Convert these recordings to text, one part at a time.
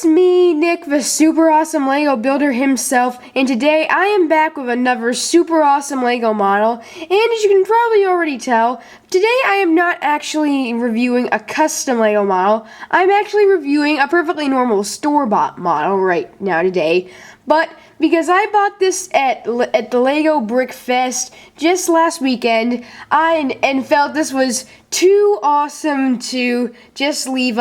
It's me, Nick, the super awesome Lego builder himself, and today I am back with another super awesome Lego model. And as you can probably already tell, today I am not actually reviewing a custom Lego model. I'm actually reviewing a perfectly normal store-bought model right now today. But because I bought this at the Lego Brick Fest just last weekend, and felt this was too awesome to just leave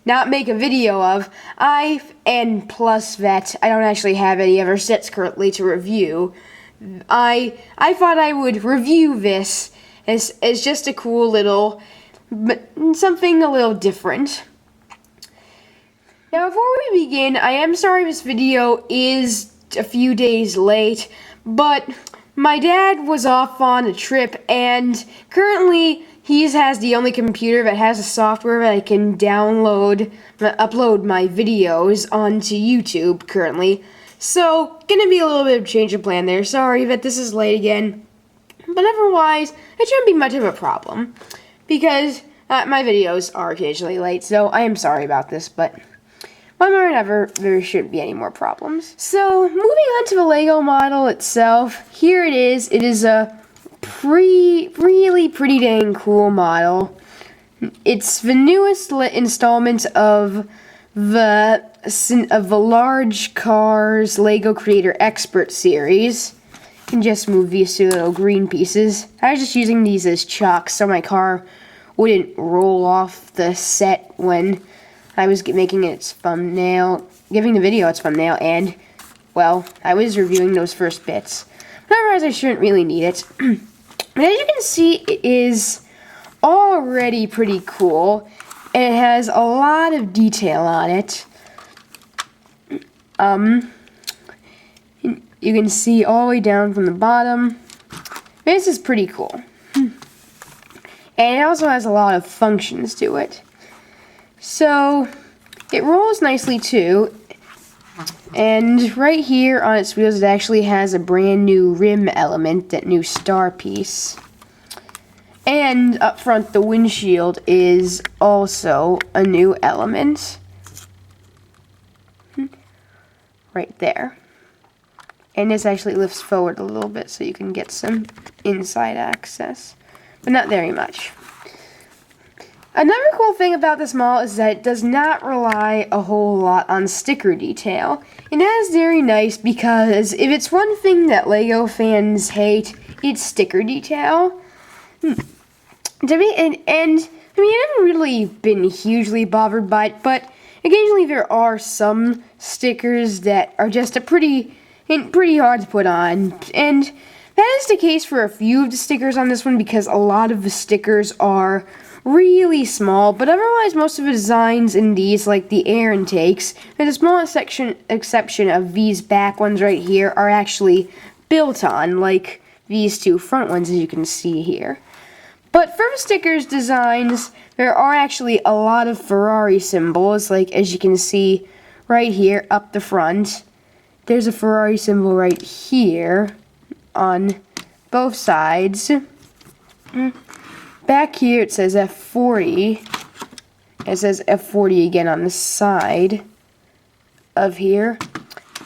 not make a video of. And plus that I don't actually have any other sets currently to review. I thought I would review this as just a cool little, but something a little different. Now, before we begin, I am sorry this video is a few days late, but my dad was off on a trip, and currently he has the only computer that has a software that I can upload my videos onto YouTube currently. So, gonna be a little bit of change of plan there. Sorry that this is late again, but otherwise, it shouldn't be much of a problem, because my videos are occasionally late, so I am sorry about this, but one way or another, there shouldn't be any more problems. So, moving on to the Lego model itself, here it is. It is a really pretty dang cool model. It's the newest installment of the Large Cars Lego Creator Expert series. You can just move these two little green pieces. I was just using these as chalk so my car wouldn't roll off the set when I was making its thumbnail, giving the video its thumbnail, and, well, I was reviewing those first bits. But otherwise, I shouldn't really need it. But as you can see, it is already pretty cool, and it has a lot of detail on it. You can see all the way down from the bottom. This is pretty cool. And it also has a lot of functions to it. So, it rolls nicely too, and right here on its wheels it actually has a brand new rim element, that new star piece. And up front the windshield is also a new element. Right there. And this actually lifts forward a little bit so you can get some inside access, but not very much. Another cool thing about this model is that it does not rely a whole lot on sticker detail. And that is very nice because if it's one thing that Lego fans hate, it's sticker detail. I mean, I've never really been hugely bothered by it, but occasionally there are some stickers that are just pretty hard to put on. And that is the case for a few of the stickers on this one because a lot of the stickers are really small, but otherwise most of the designs in these, like the air intakes, with the smallest exception of these back ones right here, are actually built on, like these two front ones as you can see here. But for the stickers designs, there are actually a lot of Ferrari symbols, like as you can see right here up the front. There's a Ferrari symbol right here on both sides. Back here it says F40. It says F40 again on the side of here.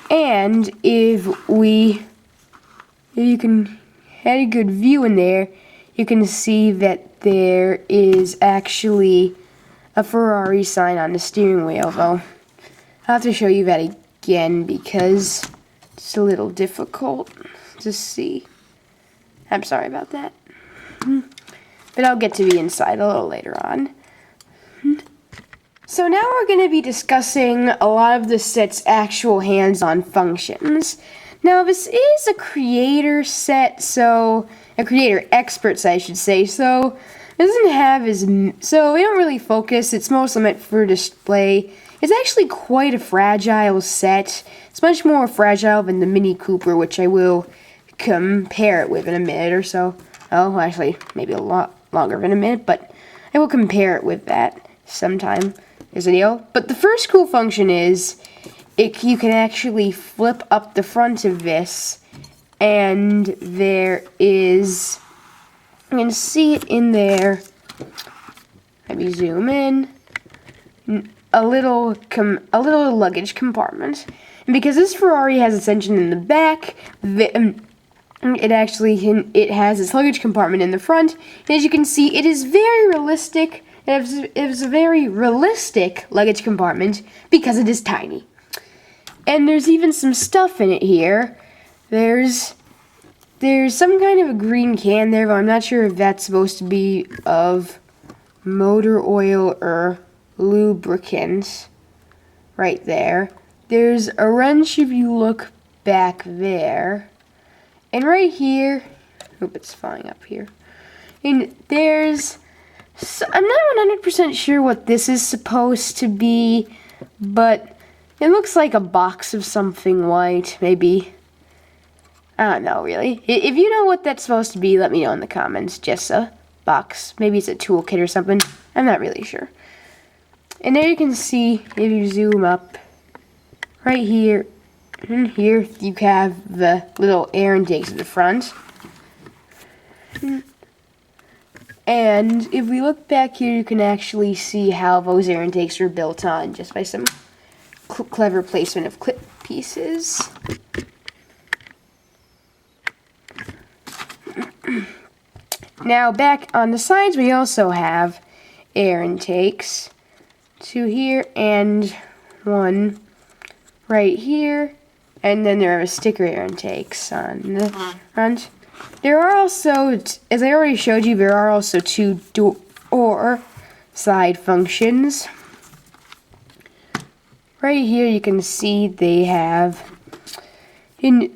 And if you can had a good view in there, you can see that there is actually a Ferrari sign on the steering wheel, though. I'll have to show you that again because it's a little difficult to see. I'm sorry about that. But I'll get to the inside a little later on. So now we're going to be discussing a lot of the set's actual hands-on functions. Now this is a creator set, so a creator expert set I should say, so it doesn't have so we don't really focus, it's mostly meant for display. It's actually quite a fragile set. It's much more fragile than the Mini Cooper, which I will compare it with in a minute or so. Oh, actually, maybe a lot longer than a minute, but I will compare it with that sometime in this video. But the first cool function is you can actually flip up the front of this, and there is, you can see it in there. Let me zoom in. a little luggage compartment. And because this Ferrari has its engine in the back, it has its luggage compartment in the front. And as you can see, it is very realistic. It is a very realistic luggage compartment because it is tiny. And there's even some stuff in it here. There's some kind of a green can there, but I'm not sure if that's supposed to be of motor oil or lubricant. Right there. There's a wrench if you look back there. And right here, hope it's falling up here. And I'm not 100% sure what this is supposed to be, but it looks like a box of something white, maybe. I don't know, really. If you know what that's supposed to be, let me know in the comments. Just a box. Maybe it's a toolkit or something. I'm not really sure. And there you can see, if you zoom up, right here, and here you have the little air intakes at the front. And if we look back here, you can actually see how those air intakes are built on just by some clever placement of clip pieces. Now back on the sides, we also have air intakes. Two here and one right here, and then there are sticker air intakes on the front. There are also, as I already showed you, there are also two door side functions. Right here you can see they have they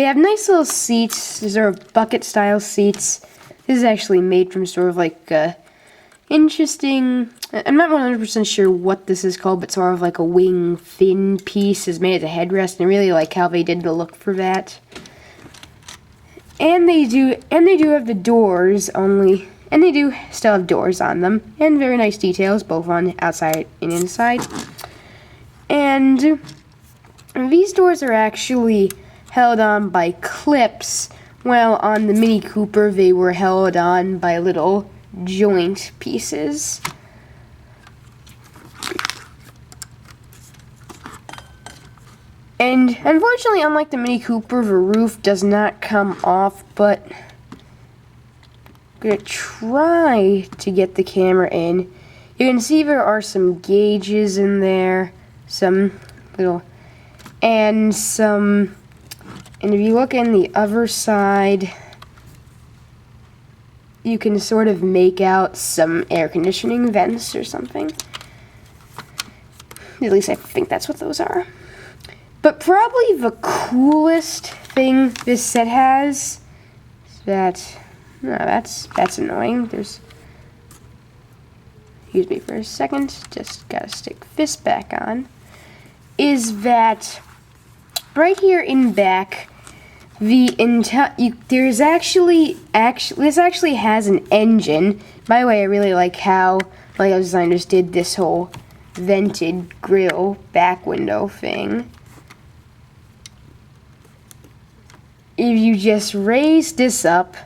have nice little seats. These are bucket style seats. This is actually made from sort of like a interesting, I'm not 100% sure what this is called, but sort of like a wing fin piece is made as a headrest, and I really like how they did the look for that. And they do have the doors only, and they do still have doors on them, and very nice details, both on outside and inside. And these doors are actually held on by clips, while on the Mini Cooper they were held on by little joint pieces. And unfortunately, unlike the Mini Cooper, the roof does not come off, but I'm going to try to get the camera in. You can see there are some gauges in there, and if you look in the other side, you can sort of make out some air conditioning vents or something. At least I think that's what those are. But probably the coolest thing this set has is that, no, that's annoying. Excuse me for a second, just gotta stick this back on. Is that right here in back, this actually has an engine. By the way, I really like how Lego designers did this whole vented grill back window thing. If you just raise this up,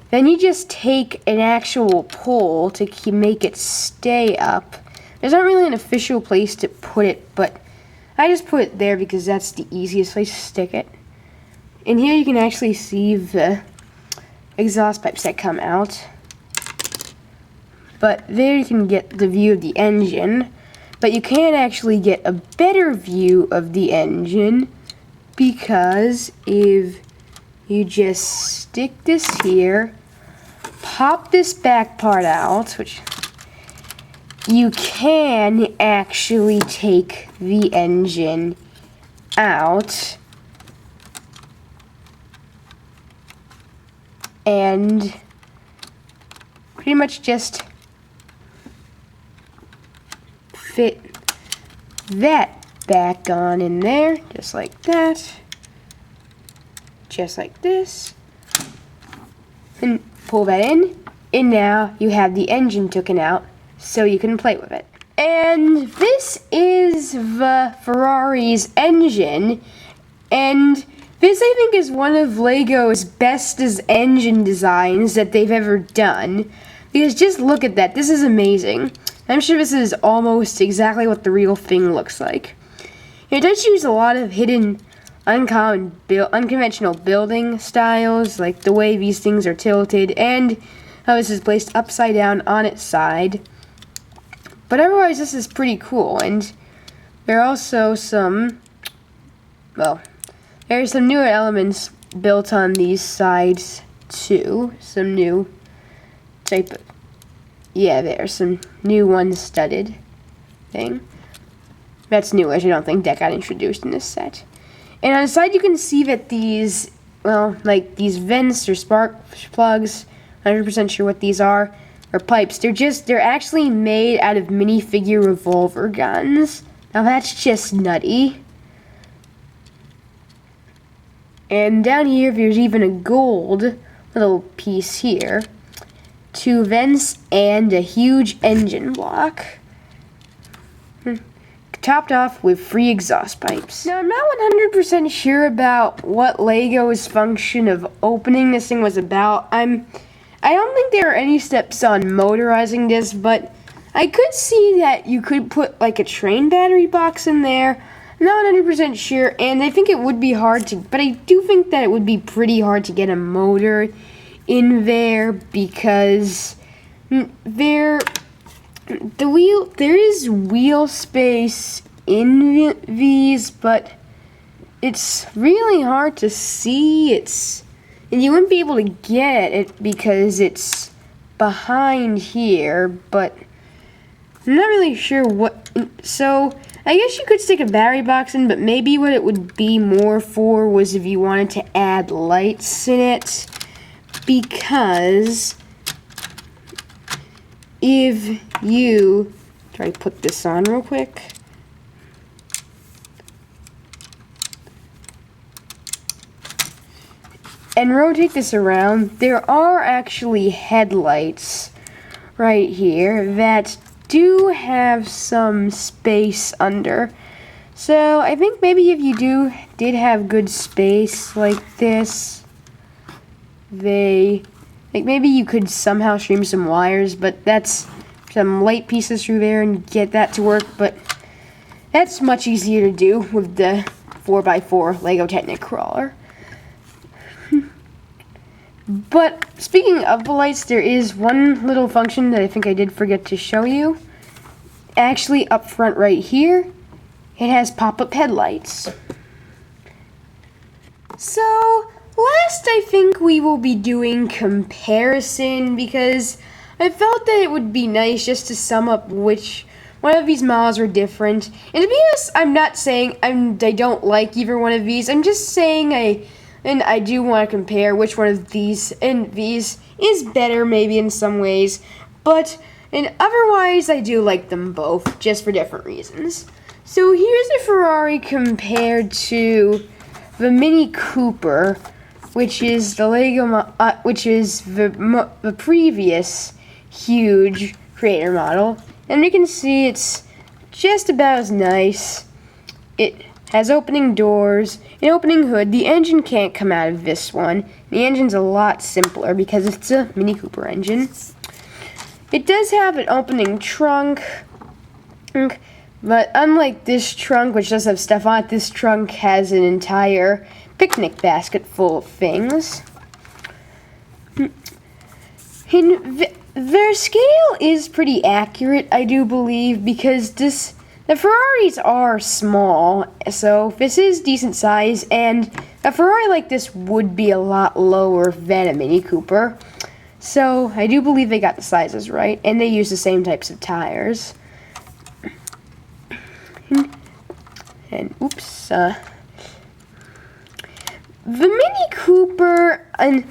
then you just take an actual pole to make it stay up. There's not really an official place to put it, but I just put it there because that's the easiest place to stick it. And here you can actually see the exhaust pipes that come out. But there you can get the view of the engine. But you can't actually get a better view of the engine because if you just stick this here, pop this back part out, which you can actually take the engine out and pretty much just fit that back on in there, just like that. Just like this, and pull that in, and now you have the engine taken out so you can play with it. And this is the Ferrari's engine, and this I think is one of Lego's best engine designs that they've ever done, because just look at that, this is amazing. I'm sure this is almost exactly what the real thing looks like. It does use a lot of hidden, unconventional building styles, like the way these things are tilted and how this is placed upside down on its side. But otherwise, this is pretty cool, and there are also some, well, there are some newer elements built on these sides too. Some new type of, yeah, there's some new one-studded thing. That's newish. I don't think that got introduced in this set. And on the side, you can see that these, well, like these vents or spark plugs, 100% sure what these are pipes. They're actually made out of minifigure revolver guns. Now that's just nutty. And down here, there's even a gold little piece here. 2 vents and a huge engine block. Topped off with 3 exhaust pipes. Now, I'm not 100% sure about what Lego's function of opening this thing was about. I don't think there are any steps on motorizing this, but I could see that you could put like a train battery box in there. I'm not 100% sure, and I think it would be hard to, but I do think that it would be pretty hard to get a motor in there because there is wheel space in these, but it's really hard to see. And you wouldn't be able to get it because it's behind here, but I'm not really sure what, so I guess you could stick a battery box in, but maybe what it would be more for was if you wanted to add lights in it, because if you try to put this on real quick. And rotate this around, there are actually headlights right here that do have some space under. So I think maybe if you did have good space like this, like maybe you could somehow stream some wires, but that's some light pieces through there and get that to work, but that's much easier to do with the 4x4 Lego Technic crawler. But speaking of the lights, there is one little function that I think I did forget to show you. Actually, up front right here, it has pop-up headlights. So, last I think we will be doing comparison, because I felt that it would be nice just to sum up which one of these models are different. And to be honest, I'm not saying I don't like either one of these. I'm just saying I do want to compare which one of these and these is better maybe in some ways, but otherwise I do like them both, just for different reasons. So here's the Ferrari compared to the Mini Cooper, which is the the previous huge creator model, and you can see it's just about as nice. It has opening doors, an opening hood. The engine can't come out of this one. The engine's a lot simpler because it's a Mini Cooper engine. It does have an opening trunk, but unlike this trunk, which does have stuff on it, this trunk has an entire picnic basket full of things. Their scale is pretty accurate, I do believe, because the Ferraris are small, so this is decent size, and a Ferrari like this would be a lot lower than a Mini Cooper. So I do believe they got the sizes right, and they use the same types of tires. And oops, the Mini Cooper and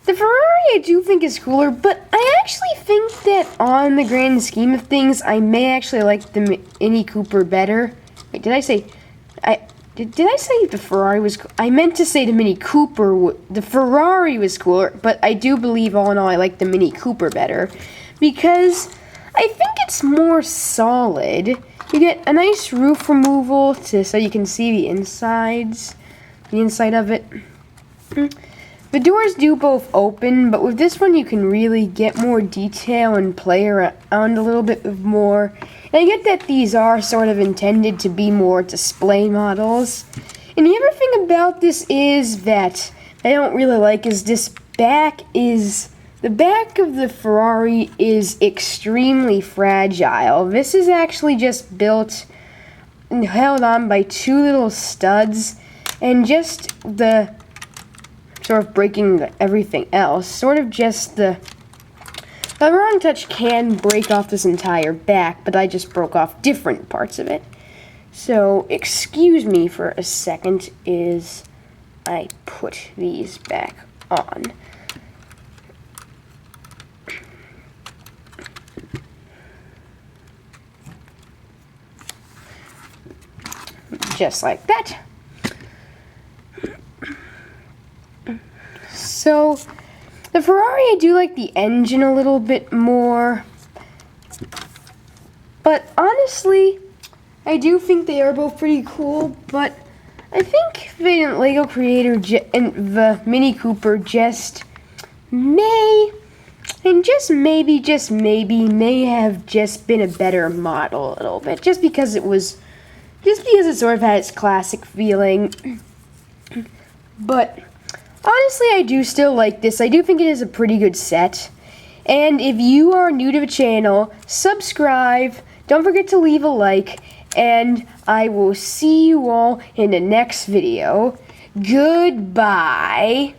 the Ferrari I do think is cooler, but I actually think that on the grand scheme of things, I may actually like the Mini Cooper better. Wait, did I say the Ferrari was cool? I meant to say the Mini Cooper, the Ferrari was cooler, but I do believe all in all I like the Mini Cooper better because I think it's more solid. You get a nice roof removal so you can see the inside of it. The doors do both open, but with this one you can really get more detail and play around a little bit more. And I get that these are sort of intended to be more display models. And the other thing about this is that I don't really like is the back of the Ferrari is extremely fragile. This is actually just built and held on by two little studs, and just the sort of breaking everything else. Sort of just the wrong touch can break off this entire back, but I just broke off different parts of it. So, excuse me for a second as I put these back on. Just like that. So, the Ferrari, I do like the engine a little bit more. But honestly, I do think they are both pretty cool. But I think the Lego creator and the Mini Cooper just may, and just maybe, may have just been a better model a little bit. Just because it sort of had its classic feeling. But honestly, I do still like this. I do think it is a pretty good set. And if you are new to the channel, subscribe. Don't forget to leave a like. And I will see you all in the next video. Goodbye.